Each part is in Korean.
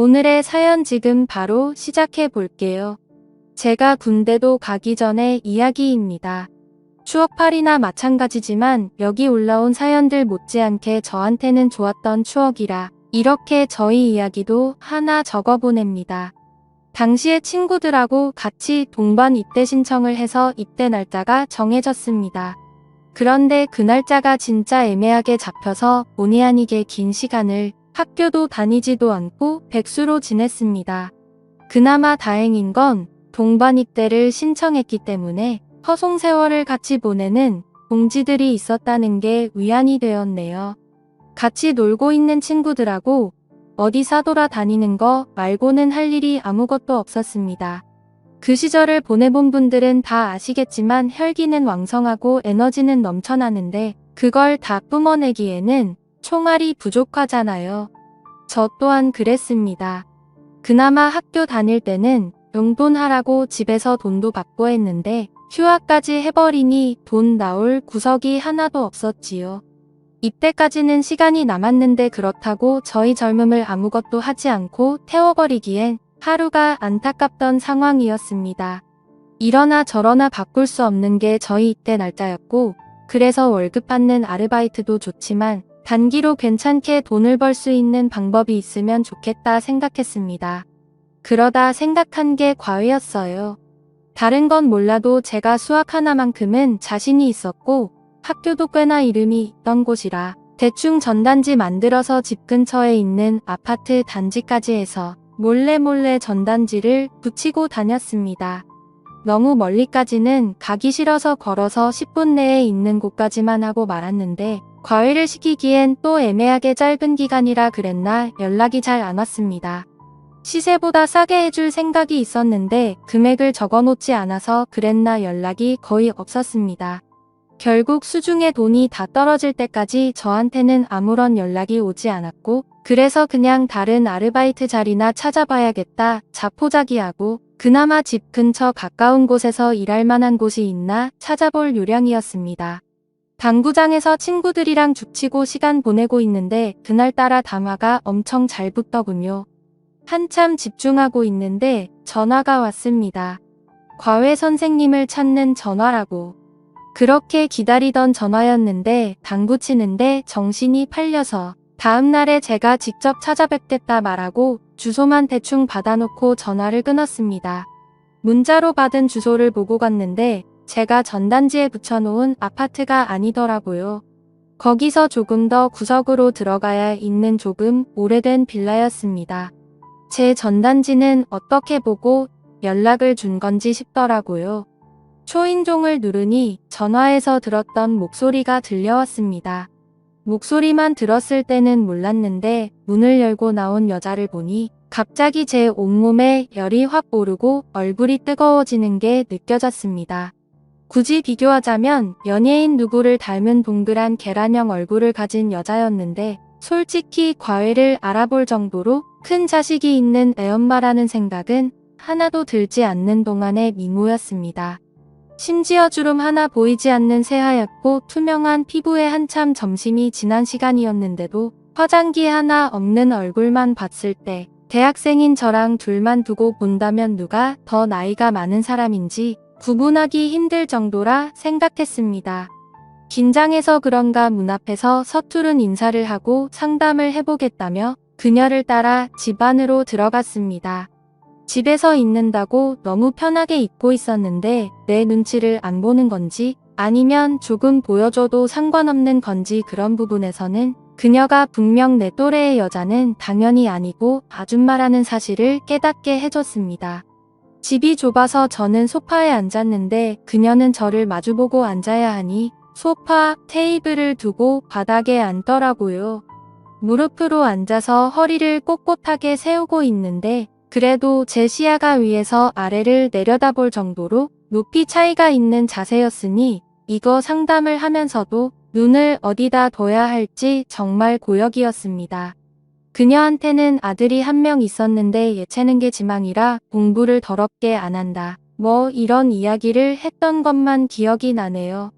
오늘의 사연 지금 바로 시작해 볼게요. 제가 군대도 가기 전에 이야기입니다. 추억팔이나 마찬가지지만 여기 올라온 사연들 못지않게 저한테는 좋았던 추억이라 이렇게 저희 이야기도 하나 적어보냅니다. 당시에 친구들하고 같이 동반 입대 신청을 해서 입대 날짜가 정해졌습니다. 그런데 그 날짜가 진짜 애매하게 잡혀서 본의 아니게 긴 시간을 학교도 다니지도 않고 백수로 지냈습니다. 그나마 다행인 건 동반 입대를 신청했기 때문에 허송 세월을 같이 보내는 동지들이 있었다는 게 위안이 되었네요. 같이 놀고 있는 친구들하고 어디 사돌아 다니는 거 말고는 할 일이 아무것도 없었습니다. 그 시절을 보내본 분들은 다 아시겠지만 혈기는 왕성하고 에너지는 넘쳐나는데 그걸 다 뿜어내기에는 총알이 부족하잖아요. 저 또한 그랬습니다. 그나마 학교 다닐 때는 용돈하라고 집에서 돈도 받고 했는데 휴학까지 해버리니 돈 나올 구석이 하나도 없었지요. 입대까지는 시간이 남았는데 그렇다고 저희 젊음을 아무것도 하지 않고 태워버리기엔 하루가 안타깝던 상황이었습니다. 이러나 저러나 바꿀 수 없는 게 저희 입대 날짜였고 그래서 월급 받는 아르바이트도 좋지만 단기로 괜찮게 돈을 벌 수 있는 방법이 있으면 좋겠다 생각했습니다. 그러다 생각한 게 과외였어요. 다른 건 몰라도 제가 수학 하나만큼은 자신이 있었고 학교도 꽤나 이름이 있던 곳이라 대충 전단지 만들어서 집 근처에 있는 아파트 단지까지 해서 몰래 전단지를 붙이고 다녔습니다. 너무 멀리까지는 가기 싫어서 걸어서 10분 내에 있는 곳까지만 하고 말았는데 과외를 시키기엔 또 애매하게 짧은 기간이라 그랬나 연락이 잘 안 왔습니다. 시세보다 싸게 해줄 생각이 있었는데 금액을 적어놓지 않아서 그랬나 연락이 거의 없었습니다. 결국 수중에 돈이 다 떨어질 때까지 저한테는 아무런 연락이 오지 않았고 그래서 그냥 다른 아르바이트 자리나 찾아봐야겠다 자포자기하고 그나마 집 근처 가까운 곳에서 일할 만한 곳이 있나 찾아볼 요량이었습니다. 당구장에서 친구들이랑 죽치고 시간 보내고 있는데 그날따라 담화가 엄청 잘 붙더군요. 한참 집중하고 있는데 전화가 왔습니다. 과외 선생님을 찾는 전화라고. 그렇게 기다리던 전화였는데 당구 치는데 정신이 팔려서 다음날에 제가 직접 찾아뵙겠다 말하고 주소만 대충 받아놓고 전화를 끊었습니다. 문자로 받은 주소를 보고 갔는데 제가 전단지에 붙여놓은 아파트가 아니더라고요. 거기서 조금 더 구석으로 들어가야 있는 조금 오래된 빌라였습니다. 제 전단지는 어떻게 보고 연락을 준 건지 싶더라고요. 초인종을 누르니 전화에서 들었던 목소리가 들려왔습니다. 목소리만 들었을 때는 몰랐는데 문을 열고 나온 여자를 보니 갑자기 제 온몸에 열이 확 오르고 얼굴이 뜨거워지는 게 느껴졌습니다. 굳이 비교하자면 연예인 누구를 닮은 동그란 계란형 얼굴을 가진 여자였는데 솔직히 과외를 알아볼 정도로 큰 자식이 있는 애엄마라는 생각은 하나도 들지 않는 동안의 미모였습니다. 심지어 주름 하나 보이지 않는 새하얗고 투명한 피부에 한참 점심이 지난 시간이었는데도 화장기 하나 없는 얼굴만 봤을 때 대학생인 저랑 둘만 두고 본다면 누가 더 나이가 많은 사람인지 구분하기 힘들 정도라 생각했습니다. 긴장해서 그런가 문 앞에서 서투른 인사를 하고 상담을 해보겠다며 그녀를 따라 집 안으로 들어갔습니다. 집에서 있는다고 너무 편하게 입고 있었는데 내 눈치를 안 보는 건지 아니면 조금 보여줘도 상관없는 건지 그런 부분에서는 그녀가 분명 내 또래의 여자는 당연히 아니고 아줌마라는 사실을 깨닫게 해줬습니다. 집이 좁아서 저는 소파에 앉았는데 그녀는 저를 마주보고 앉아야 하니 소파, 테이블을 두고 바닥에 앉더라고요. 무릎으로 앉아서 허리를 꼿꼿하게 세우고 있는데 그래도 제 시야가 위에서 아래를 내려다볼 정도로 높이 차이가 있는 자세였으니 이거 상담을 하면서도 눈을 어디다 둬야 할지 정말 고역이었습니다. 그녀한테는 아들이 한 명 있었는데 예체능 게 지망이라 공부를 더럽게 안 한다. 뭐 이런 이야기를 했던 것만 기억이 나네요.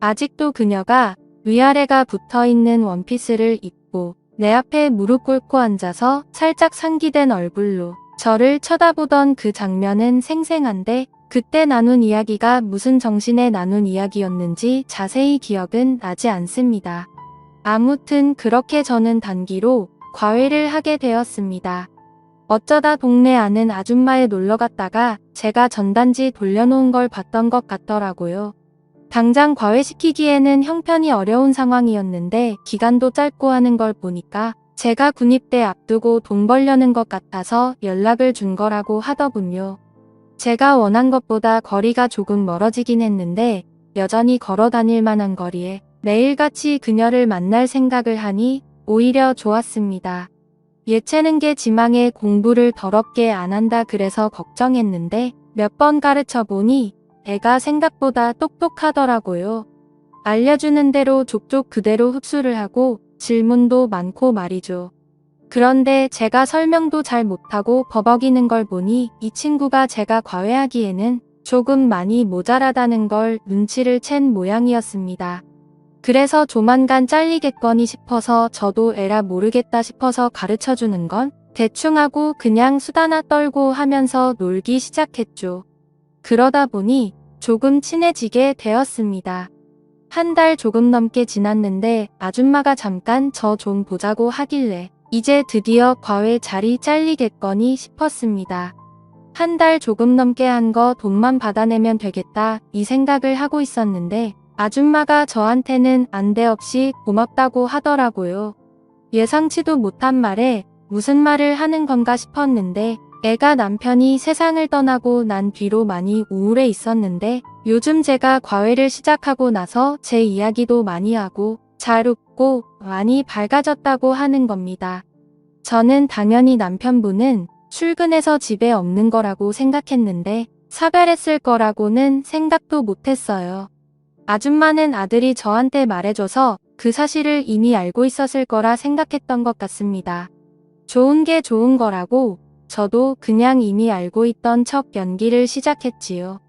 아직도 그녀가 위아래가 붙어있는 원피스를 입고 내 앞에 무릎 꿇고 앉아서 살짝 상기된 얼굴로 저를 쳐다보던 그 장면은 생생한데 그때 나눈 이야기가 무슨 정신에 나눈 이야기였는지 자세히 기억은 나지 않습니다. 아무튼 그렇게 저는 단기로 과외를 하게 되었습니다. 어쩌다 동네 아는 아줌마에 놀러 갔다가 제가 전단지 돌려놓은 걸 봤던 것 같더라고요. 당장 과외시키기에는 형편이 어려운 상황이었는데 기간도 짧고 하는 걸 보니까 제가 군입대 앞두고 돈 벌려는 것 같아서 연락을 준 거라고 하더군요. 제가 원한 것보다 거리가 조금 멀어지긴 했는데 여전히 걸어 다닐 만한 거리에 매일같이 그녀를 만날 생각을 하니 오히려 좋았습니다. 예체능계 지망에 공부를 더럽게 안 한다 그래서 걱정했는데 몇 번 가르쳐 보니 애가 생각보다 똑똑하더라고요. 알려주는 대로 족족 그대로 흡수를 하고 질문도 많고 말이죠. 그런데 제가 설명도 잘 못하고 버벅이는 걸 보니 이 친구가 제가 과외하기에는 조금 많이 모자라다는 걸 눈치를 챈 모양이었습니다. 그래서 조만간 잘리겠거니 싶어서 저도 에라 모르겠다 싶어서 가르쳐주는 건 대충 하고 그냥 수다나 떨고 하면서 놀기 시작했죠. 그러다 보니 조금 친해지게 되었습니다. 한 달 조금 넘게 지났는데 아줌마가 잠깐 저 좀 보자고 하길래 이제 드디어 과외 자리 잘리겠거니 싶었습니다. 한 달 조금 넘게 한 거 돈만 받아내면 되겠다 이 생각을 하고 있었는데 아줌마가 저한테는 안대없이 고맙다고 하더라고요. 예상치도 못한 말에 무슨 말을 하는 건가 싶었는데 애가 남편이 세상을 떠나고 난 뒤로 많이 우울해 있었는데 요즘 제가 과외를 시작하고 나서 제 이야기도 많이 하고 잘 웃고 많이 밝아졌다고 하는 겁니다. 저는 당연히 남편분은 출근해서 집에 없는 거라고 생각했는데 사별했을 거라고는 생각도 못했어요. 아줌마는 아들이 저한테 말해줘서 그 사실을 이미 알고 있었을 거라 생각했던 것 같습니다. 좋은 게 좋은 거라고 저도 그냥 이미 알고 있던 척 연기를 시작했지요.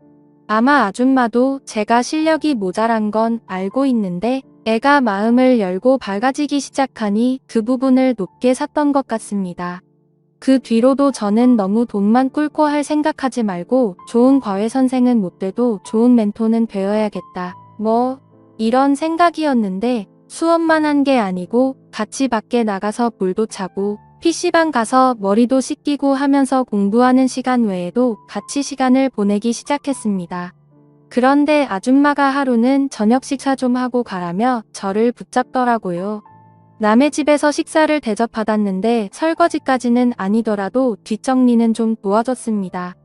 아마 아줌마도 제가 실력이 모자란 건 알고 있는데 애가 마음을 열고 밝아지기 시작하니 그 부분을 높게 샀던 것 같습니다. 그 뒤로도 저는 너무 돈만 꿇고 할 생각하지 말고 좋은 과외 선생은 못 돼도 좋은 멘토는 되어야겠다. 이런 생각이었는데 수업만 한 게 아니고 같이 밖에 나가서 볼도 차고 PC방 가서 머리도 씻기고 하면서 공부하는 시간 외에도 같이 시간을 보내기 시작했습니다. 그런데 아줌마가 하루는 저녁 식사 좀 하고 가라며 저를 붙잡더라고요. 남의 집에서 식사를 대접받았는데 설거지까지는 아니더라도 뒷정리는 좀 도와줬습니다.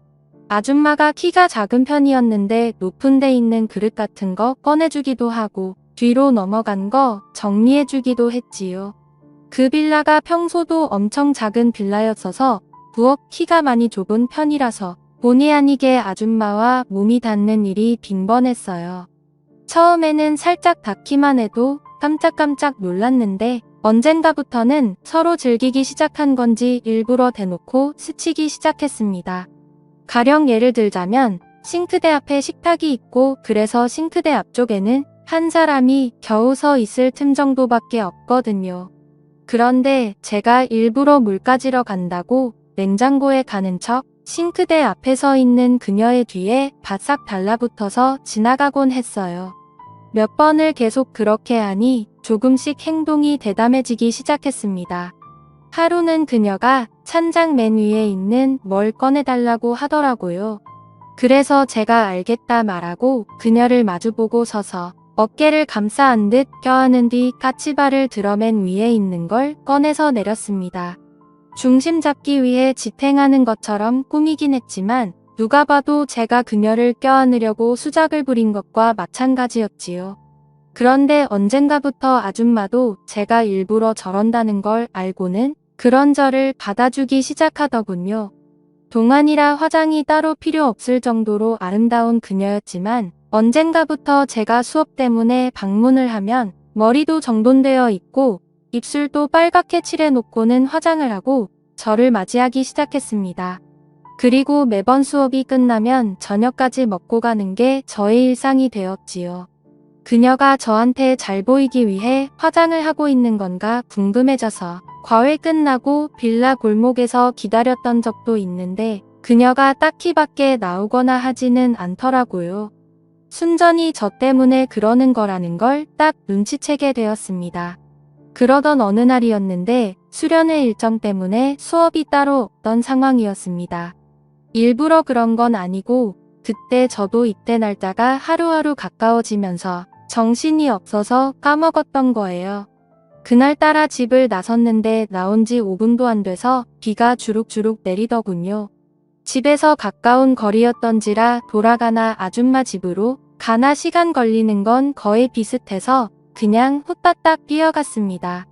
아줌마가 키가 작은 편이었는데 높은 데 있는 그릇 같은 거 꺼내주기도 하고 뒤로 넘어간 거 정리해주기도 했지요. 그 빌라가 평소도 엄청 작은 빌라였어서 부엌 키가 많이 좁은 편이라서 본의 아니게 아줌마와 몸이 닿는 일이 빈번했어요. 처음에는 살짝 닿기만 해도 깜짝깜짝 놀랐는데 언젠가부터는 서로 즐기기 시작한 건지 일부러 대놓고 스치기 시작했습니다. 가령 예를 들자면 싱크대 앞에 식탁이 있고 그래서 싱크대 앞쪽에는 한 사람이 겨우 서 있을 틈 정도밖에 없거든요. 그런데 제가 일부러 물 가지러 간다고 냉장고에 가는 척 싱크대 앞에 서 있는 그녀의 뒤에 바싹 달라붙어서 지나가곤 했어요. 몇 번을 계속 그렇게 하니 조금씩 행동이 대담해지기 시작했습니다. 하루는 그녀가 찬장 맨 위에 있는 뭘 꺼내달라고 하더라고요. 그래서 제가 알겠다 말하고 그녀를 마주보고 서서 어깨를 감싸 안듯 껴안은 뒤 까치발을 들어 맨 위에 있는 걸 꺼내서 내렸습니다. 중심 잡기 위해 지탱하는 것처럼 꾸미긴 했지만 누가 봐도 제가 그녀를 껴안으려고 수작을 부린 것과 마찬가지였지요. 그런데 언젠가부터 아줌마도 제가 일부러 저런다는 걸 알고는 그런 저를 받아주기 시작하더군요. 동안이라 화장이 따로 필요 없을 정도로 아름다운 그녀였지만 언젠가부터 제가 수업 때문에 방문을 하면 머리도 정돈되어 있고 입술도 빨갛게 칠해놓고는 화장을 하고 저를 맞이하기 시작했습니다. 그리고 매번 수업이 끝나면 저녁까지 먹고 가는 게 저의 일상이 되었지요. 그녀가 저한테 잘 보이기 위해 화장을 하고 있는 건가 궁금해져서 과외 끝나고 빌라 골목에서 기다렸던 적도 있는데 그녀가 딱히 밖에 나오거나 하지는 않더라고요. 순전히 저 때문에 그러는 거라는 걸 딱 눈치채게 되었습니다. 그러던 어느 날이었는데 수련회 일정 때문에 수업이 따로 없던 상황이었습니다. 일부러 그런 건 아니고 그때 저도 입대 날짜가 하루하루 가까워지면서 정신이 없어서 까먹었던 거예요. 그날따라 집을 나섰는데 나온 지 5분도 안 돼서 비가 주룩주룩 내리더군요. 집에서 가까운 거리였던지라 돌아가나 아줌마 집으로 가나 시간 걸리는 건 거의 비슷해서 그냥 후딱딱 뛰어갔습니다.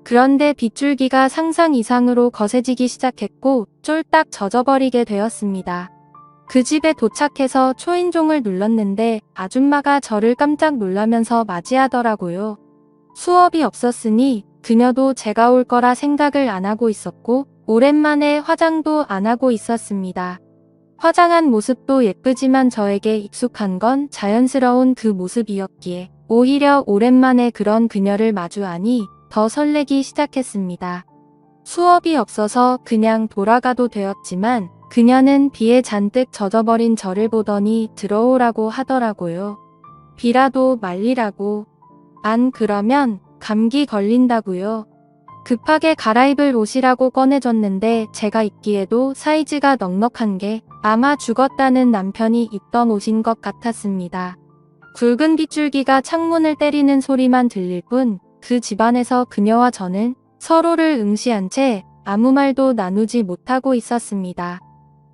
그런데 빗줄기가 상상 이상으로 거세지기 시작했고 쫄딱 젖어버리게 되었습니다. 그 집에 도착해서 초인종을 눌렀는데 아줌마가 저를 깜짝 놀라면서 맞이하더라고요. 수업이 없었으니 그녀도 제가 올 거라 생각을 안 하고 있었고 오랜만에 화장도 안 하고 있었습니다. 화장한 모습도 예쁘지만 저에게 익숙한 건 자연스러운 그 모습이었기에 오히려 오랜만에 그런 그녀를 마주하니 더 설레기 시작했습니다. 수업이 없어서 그냥 돌아가도 되었지만 그녀는 비에 잔뜩 젖어버린 저를 보더니 들어오라고 하더라고요. 비라도 말리라고. 안 그러면 감기 걸린다고요. 급하게 갈아입을 옷이라고 꺼내줬는데 제가 입기에도 사이즈가 넉넉한 게 아마 죽었다는 남편이 입던 옷인 것 같았습니다. 굵은 빗줄기가 창문을 때리는 소리만 들릴 뿐 그 집안에서 그녀와 저는 서로를 응시한 채 아무 말도 나누지 못하고 있었습니다.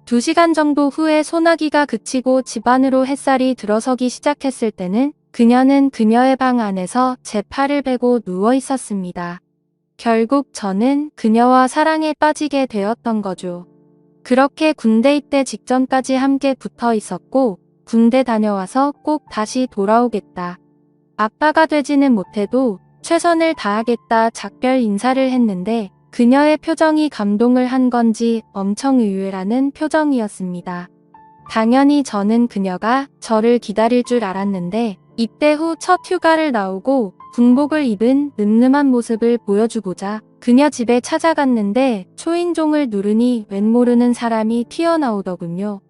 2시간 정도 후에 소나기가 그치고 집 안으로 햇살이 들어서기 시작했을 때는 그녀는 그녀의 방 안에서 제 팔을 베고 누워 있었습니다. 결국 저는 그녀와 사랑에 빠지게 되었던 거죠. 그렇게 군대 입대 직전까지 함께 붙어 있었고 군대 다녀와서 꼭 다시 돌아오겠다. 아빠가 되지는 못해도 최선을 다하겠다 작별 인사를 했는데 그녀의 표정이 감동을 한 건지 엄청 의외라는 표정이었습니다. 당연히 저는 그녀가 저를 기다릴 줄 알았는데 입대 후 첫 휴가를 나오고 군복을 입은 늠름한 모습을 보여주고자 그녀 집에 찾아갔는데 초인종을 누르니 웬 모르는 사람이 튀어나오더군요.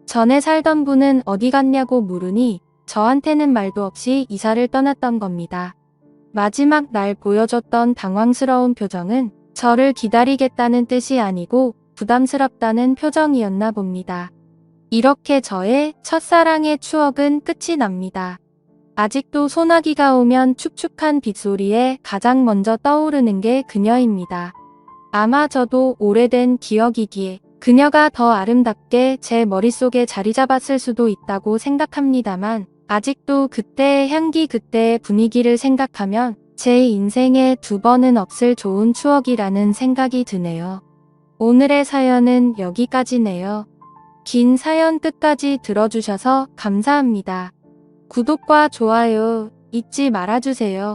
전에 살던 분은 어디 갔냐고 물으니 저한테는 말도 없이 이사를 떠났던 겁니다. 마지막 날 보여줬던 당황스러운 표정은 저를 기다리겠다는 뜻이 아니고 부담스럽다는 표정이었나 봅니다. 이렇게 저의 첫사랑의 추억은 끝이 납니다. 아직도 소나기가 오면 축축한 빗소리에 가장 먼저 떠오르는 게 그녀입니다. 아마 저도 오래된 기억이기에 그녀가 더 아름답게 제 머릿속에 자리 잡았을 수도 있다고 생각합니다만 아직도 그때의 향기 그때의 분위기를 생각하면 제 인생에 2번은 없을 좋은 추억이라는 생각이 드네요. 오늘의 사연은 여기까지네요. 긴 사연 끝까지 들어주셔서 감사합니다. 구독과 좋아요 잊지 말아주세요.